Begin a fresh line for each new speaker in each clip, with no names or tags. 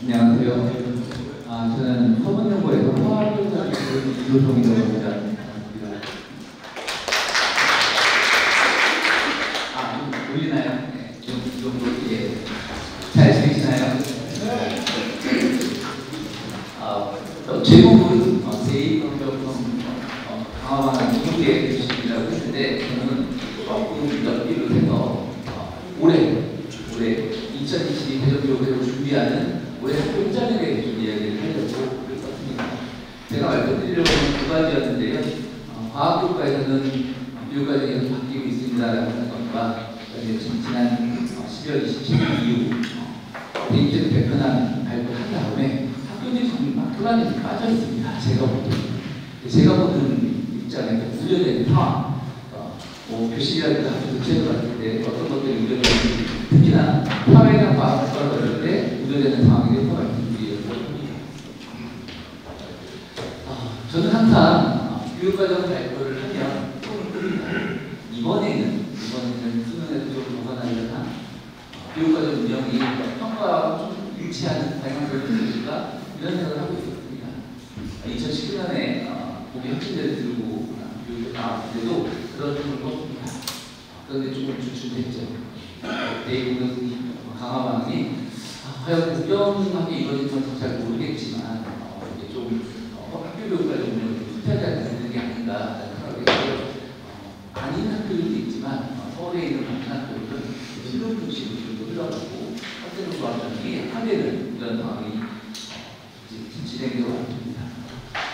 안녕하세요. 저는 서문연구에서 화학교사 이도성이라고 합니다. 보이나요? 네, 이 정도, 예. 잘 지내시나요? 제목은 제2경제성 강화방안 이후에 주식이라고 했는데, 저는 조금 연기를 해서 올해 2022 대전교육을 준비하는 올해 학교 현장에 대해 좀 이야기를 하려고 썼습니다. 제가 말씀드리려고 하는 두 가지였는데요. 과학교과에서는 교육과정에서 바뀌고 있습니다라고 하는 것과 지난 12월 27일 이후 대입제도 개편안 발표한 다음에 학교들이 정말 혼란에 빠져 있습니다. 제가 보는 입장에서 우려되는 상황, 교실이라든가 학교 제도 같을 때 어떤 것들이 우려되는지, 특히나 사회나 과학을 어릴 때 우려되는 상황에 대해서 말씀드리려고 합니다. 저는 항상 교육과정 발표를 하면 이번에는 수능에서 좀 보관하려나 교육과정 운영이 평가와 좀 일치하는 방향성을 들을까 이런 생각을 하고 있었습니다. 2019년에 우리 학생들을 들고 교육을 나왔을 때도 그런 점을 꼽습니다. 그런데 조금 주춤했죠. 대입 강화방이 과연 공정하게 이루어진 건지 잘 모르겠지만 이게 좀 학교 교육과정 운영을 후퇴하지 않는 게 아닌가라는 생각이 들어요. 아닌 학교들도 있지만 서울에 있는 많은 학교들은 신분 교실로 흘러가고 학생들 조합장이 하되는 이런 상황이 진행되어 왔습니다.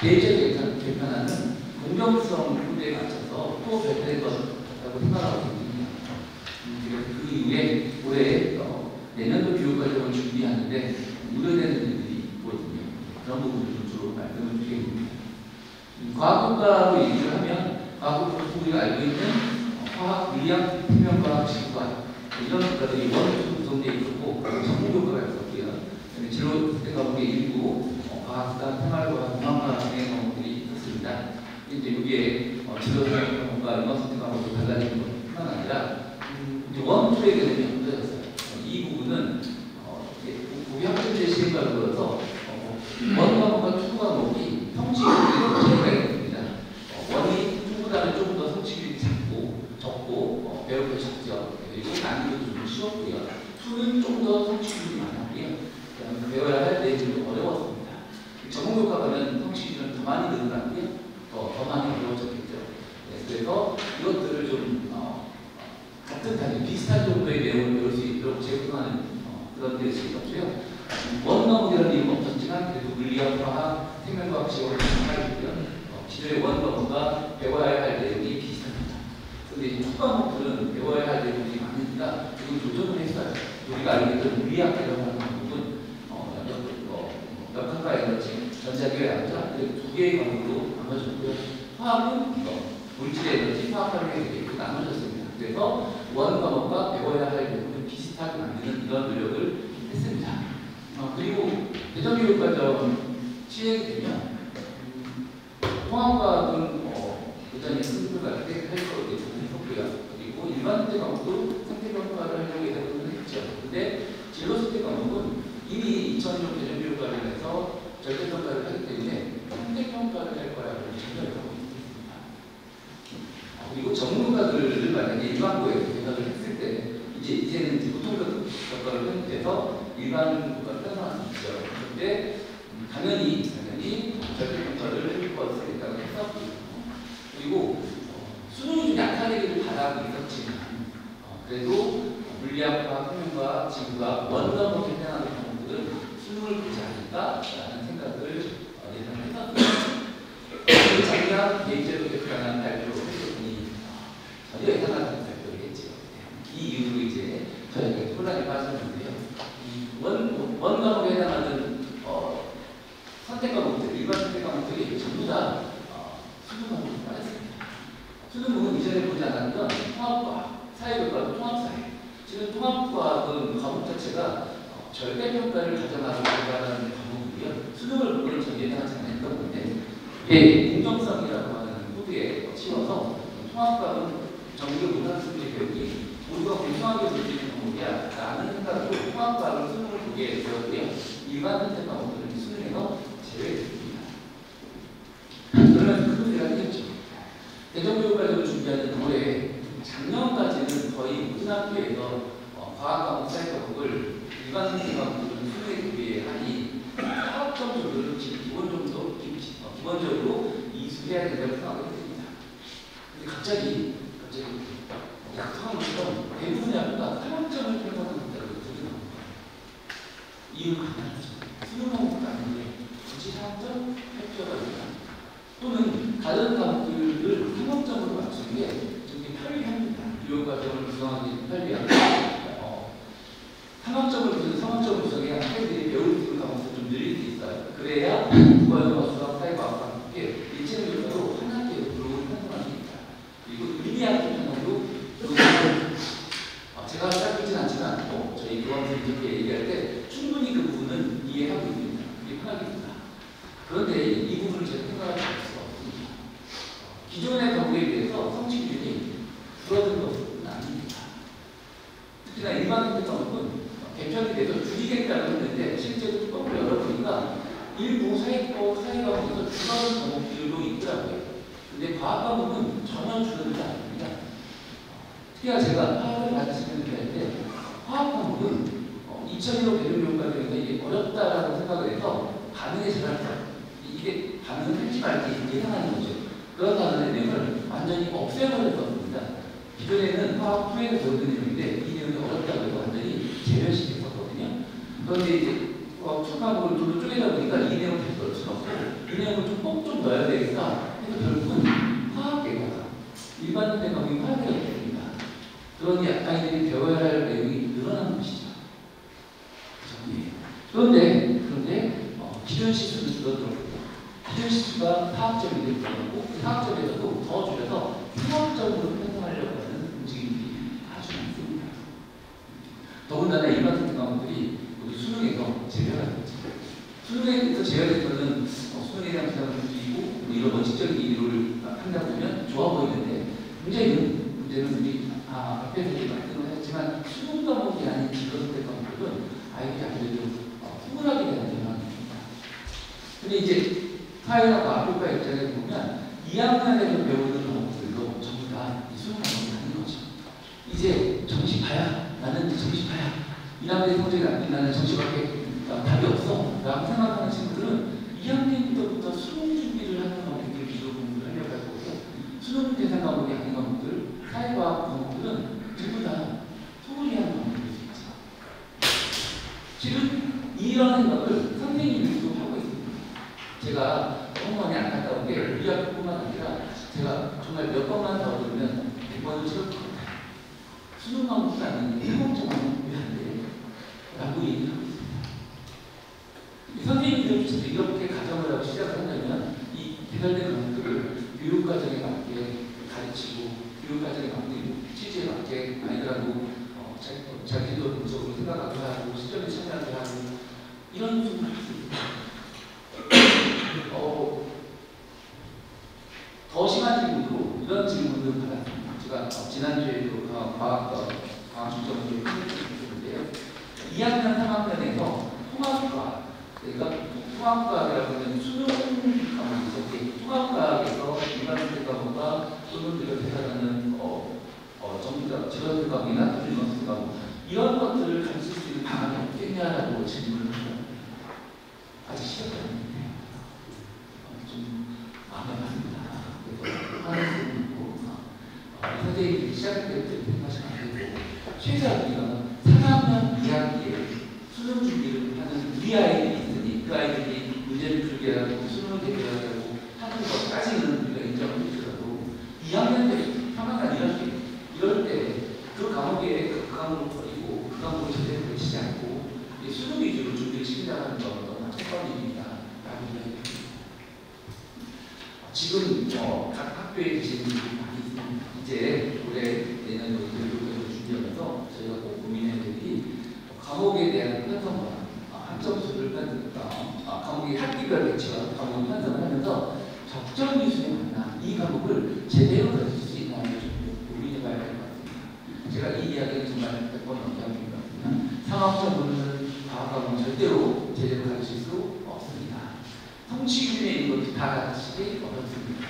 대입제도 개편안은 공정성 문제에 맞춰서 또 발표될 것이라고 생각하고 있습니다. 그 이후에 올해 내년도 교육과정을 준비하는데 우려되는 일들이 있거든요. 그런 부분을 주로 말씀을 드리겠습니다. 과학교과로 얘기를 하면 과학교과 우리가 알고 있는 화학, 물리학, 생명과학, 지구과학 이런 것들이 원으로 구성되어 있었고 전문교과가 있었고요. 진로 과목의 일부 과학과 생활과학, 공학과학의 과목들이 있었습니다. 이제 여기에 진로생명과 음악선택 과목도 달라지는 것뿐만 아니라 원 투에 되면 없어졌어요. 이 부분은 우리 학생들의 시행과를 들어서 원 과목과 투 과목이 성취율이 차이가 있습니다. 원이 투보다는 조금 더 성취율이 적고 배울 것이 적죠. 그리고 난이도도 좀 쉬웠고요. 투는 좀 더 성취율이 많았고요. 배워야 할 내용이 좀 어려웠습니다. 전문교과 가면 성취율은 더 많이 늘어났고요. 더 많이 어려워졌겠죠. 그래서 이것들을 좀 같은 비슷한 정도의 내용을 배울 수 있도록 제공하는 그런 데서 있었고요. 원 과목이라는 이유가 없었지만 그래도 물리학, 화학, 생명과학 지원을 생각하고요. 기존의 원 과목과 배워야 할 내용이 비슷합니다. 그런데 투 과목들은 배워야 할 내용이 많으니까 조금 조정을 했어요. 우리가 알고 있던 물리학이라고 하는 과목은 역학과에너지, 전자기계 에너지가 두 개의 과목으로 나눠졌고요. 화학은 물질의 에너지, 화학과학의 이렇게 나눠졌습니다. 그래서 원 과목과 배워야 할 내용을 비슷하게 만드는 이런 노력을 했습니다. 그리고 대전교육과정 시행되면 통합과학은 여전히 승부를 갈 때 할 거로 했었고요. 그리고 일반 선택 과목도 선택평가를 하려고 예상을 했죠. 근데 진로 선택 과목은 이미 2006 대전교육과정에서 절대평가를 하기 때문에 선택평가를 할 거라고 생각을 하고 있습니다. 그리고 전문가들을 만약에 일반고에 개설을 했을 때 이제는 보통평가를 편입해서 일반 국가를 편성할 수 있죠. 그런데 당연히 절대평가를 할 것을 일단 했었고요. 그리고 수능이 좀 약하게 바라고 있었지만 그래도 물리학과, 생명과학, 지구과학, 원과목에 해당하는 과목들은 수능을 보지 않을까라는 생각을 예상했었습니다. 작년 대입제도 개편안 발표를 했더니 전혀 예상하지 않은 발표를 했죠. 이 이후로 이제 저희가 혼란에 빠졌는데요. 원 과목에 해당하는 선택 과목들, 일반 선택 과목들이 전부 다 수능 과목으로 빠졌습니다. 수능은 이전에 보지 않았던 통합과학, 사회교과도 통합사회. 지금 통합과학은 과목 자체가 절대평가를 가져가서 공부하는 과목이고요. 수능을 보고는 전 예상하지 않았던 건데 공정성이라고 하는 코드에 치워서 통합과학은 정부를 못하는 수준의 교육이 우리가 공정하게 볼 수 있는 과목이야 라는 생각으로 통합과학을 수능을 보게 되었고요. 일반 선택 과목들은 수능에서 제외됩니다. 그러면 그 문제가 되겠죠. 대전교육과정을 준비하는 올해 작년까지는 거의 모든 학교에서 과학 과목, 사회 과목을 일반 선택 과목들은 수능에 대비하니 사업 점수를 기본적으로 이수해야 된다고 생각을 했습니다. 근데 갑자기 약속한 것처럼 대부분의 학교가 3학점을 평가하고 있다고 소리 나옵니다. 이유가 간단하죠. 수능 과목도 아닌데 굳이 3학점 할 필요가 있나? 또는 다른 과목들을 3학점으로 맞추는 게 되게 편리합니다. 교육과정을 구성하기 편리하고 3학점을 구성해야 학생들이 배울 수 있는 과목을 좀 늘릴 수 있어요. 그래야 국어영어, 수학, 사회과학과 함께 일체적으로 한 학기에 블록을 편성할 수 있다. 그리고 의미학교 편성도 제가 딱 그렇진 않지만 저희 교원들이 이렇게 얘기할 때 충분히 그 부분은 이해하고 있습니다. 그게 편하겠습니다. 그런데 이 부분을 제가 생각할 수가 없습니다. 기존의 과목에 비해서 성취 기준이 줄어든 것은 아닙니다. 특히나 일반 선택 과목은 개편이 돼서 줄이겠다고 했는데 실제로 뚜껑을 열어보니까 일부 사회과목에서 줄어든 과목들도 있더라고요. 근데 과학 과목은 전혀 줄어들지 않습니다. 특히나 제가 화학을 가르치는 때 화학 과목은 2015 대중교육과정에서 이게 어렵다라고 생각을 해서 반응에 제가 이게 반응을 할지 말지 예상하는 거죠. 그런 다음에 내용을 완전히 없애버렸습니다. 기존에는 화학 후에서 보여드는 내용인데 이 내용이 어렵다고 해서 완전히 제외시켰었거든요. 그런데 이제 과목을 둘로 쪼개다 보니까 이 내용을 다시 넣을 수가 없고 이 내용을 좀 넣어야 되겠다 해서 결국은 화학계가 일반 선택 과목이 화학계가 됩니다. 그러니 아이들이 배워야 할 내용이 늘어나는 것이죠. 그런데 기존 시수는 줄어들었고 기존 시수가 4학점이 되고 그 4학점에서도 더 줄여서 3학점으로 편성하려고 하는 움직임이 아주 많습니다. 더군다나 일반 선택 과목들이 우리 수능에서 제외가 되죠. 수능에서 제외된 거는 수능에 대한 부담을 줄이고 이런 원칙적인 이유를 한다 보면 좋아 보이는데 문제는 우리 앞에서 말씀을 했지만 수능 과목이 아닌 기본 선택 과목들은 아이들이 아무래도 흥분하게 되는 경향입니다. 근데 이제 사회나 과학교과 입장에서 보면 2학년에서 배우는 과목들도 전부 다 수능 과목이 아닌 거죠. 이제 정시 봐야 나는 정시 봐야 1학년의 성적이 나는 정시밖에 답이 없어 라고 생각하는 친구들은 2학년부터 수능 준비를 하는 과목들 위주로 공부를 하려고 할 거고요. 수능 대상 과목이 아닌 과목들, 사회과학 과목들은 전부 다 소홀히 하는 과목들이 있죠. 지금 이런 생각을 선생님들도 하고 있습니다. 제가 너무 많이 안타까운 게 우리 학교뿐만 아니라 제가 정말 몇 번만 더 들으면 100번을 찍을 것 같아요. 수능 과목이 아닌 3학점은 왜 안 돼요? 라고 얘기하고 있습니다. 선생님들도 이렇게 가정을 하고 시작을 한다면 이 개설된 과목들을 교육과정에 맞게 가르치고 교육과정에 맞게 취지에 맞게 아이들하고 자기도 적으로 생각하게 하고 시점에 참여하게 하고 이런 부분을 할 수 있습니다. 더 심한 질문으로 이런 질문을 받았습니다. 제가 지난주에도 과학 중점으로 했는데요. 2학년, 3학년에서 통합과학, 그러니까 통합과학이라고 하는 수능 과목이 통합과학에서 일반 선택 과목과 또는 우리가 대사하는 전부 다 직업선택 과목이나 또는 일반 선택 과목 이런 것들을 가르칠 수 있는 방안이 없겠냐라고 질문을 합니다. 아직 시작이 안 됐는데 좀 마음이 아픕니다. 그래서 하는 부분이 있고 선생님이 시작할 때부터 생각하시면 안 되고 최소한 우리가 3학년 2학기에 수능 준비를 하는 우리 아이들이 있으니 그 아이들이 문제를 풀게 하고 수능을 대비하게 하고 하는 것까지는 우리가 인정을 해주더라도 2학년 때 3학년 1학기 이럴 때 그 과목에 그 과목을 버리고 그 과목을 제대로 배치지 않고 수능 위주로 준비를 시킨다는 건 너무 착한 일입니다. 라고 이야기합니다. 지금 각 학교에 계시는 분들이 많이 있습니다. 이제 올해 내년 교육을 준비하면서 저희가 꼭 고민해야 될 일이 과목에 대한 편성과 학점수를 과목의 학기별 배치와 과목 편성을 하면서 적정 기준에 맞나 이 과목을 제대로 가르칠 수 있나를 좀 고민해봐야 될 것 같습니다. 제가 이 이야기를 정말 100번 넘게 하고 있는 것 같습니다. 3학점은 과학 과목 절대로 제대로 다 같이 어렵습니다.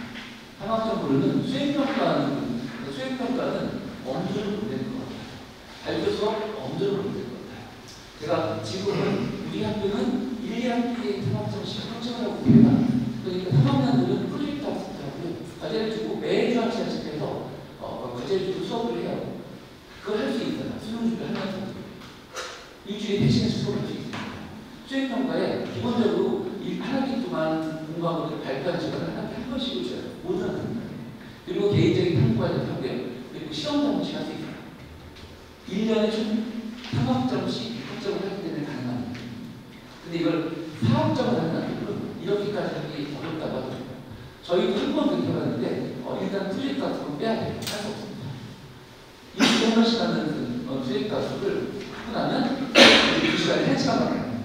상학점수는 수행평가는 엄두를 못 낼 것 같아요. 발표 수업 엄두를 못 낼 것 같아요. 제가 지금은 우리 학교는 1, 2학기에 상학점씩 설정을 하고 있습니다. 그러니까 3학년들은 프로젝트 학습하고요. 과제를 주고 매주 한 시간씩 해서 과제를 주고 수업을 해요. 그걸 할 수 있어요. 수능 준비를 하면서. 일주일에 4시간씩 수업을 할 수 있습니다. 수행평가에 기본적으로 1학기 동안 공부한 것을 발표하는 시간을 한 번씩을 줘요. 모든 학생들. 그리고 개인적인 탐구과제를 하고요. 그리고 시험 작업씩 할 수 있어요. 1년에 총 3학점씩 6학점을 하기 때문에 가능합니다. 근데 이걸 4학점을 한다는 건 이렇게까지 하기 어렵다고 하더라고요. 저희도 한 번 그렇게 해봤는데 일단 프로젝트 같은 건 빼야 돼요. 할 수 없습니다. 일주일에 한 번씩 하는 프로젝트 학습을 하고 나면 2시간에 1시간만 하는 거예요.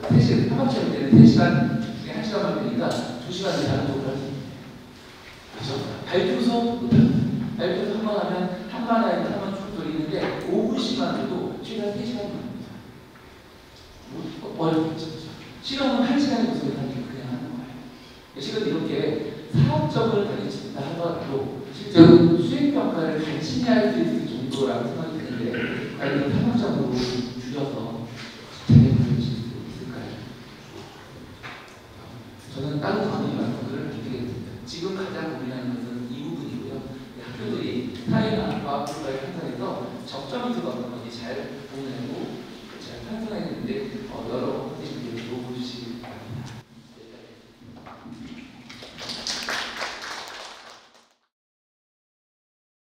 3시간, 3학점일 때는 3시간 중에 1시간만 되니까 2시간을 다른 쪽으로 할 수 있어요. 그래서 발표 수업 발표 수업 한번 하면 한번 아이들 한번 쭉 돌리는데 5분씩만 해도 최대한 3시간 걸립니다. 어렵겠죠. 실험은 1시간에 무슨 하니까 그냥 하는 거예요. 실은 이렇게 사업적을 가르친다 하더라도 실제로 수행평가를 간신히 할 수 있을 정도라고 생각이 드는데 과연 상업적으로 줄여서 제대로 가르칠 수 있을까요? 저는 다른 강의 말씀을 드리겠습니다. 지금 가장 고민하는 것은 이 부분이고요. 학교들이 사회나 과학교과의 현장에서 적점이 들어가는 것이 잘 보내고 잘 탄생하는데 여러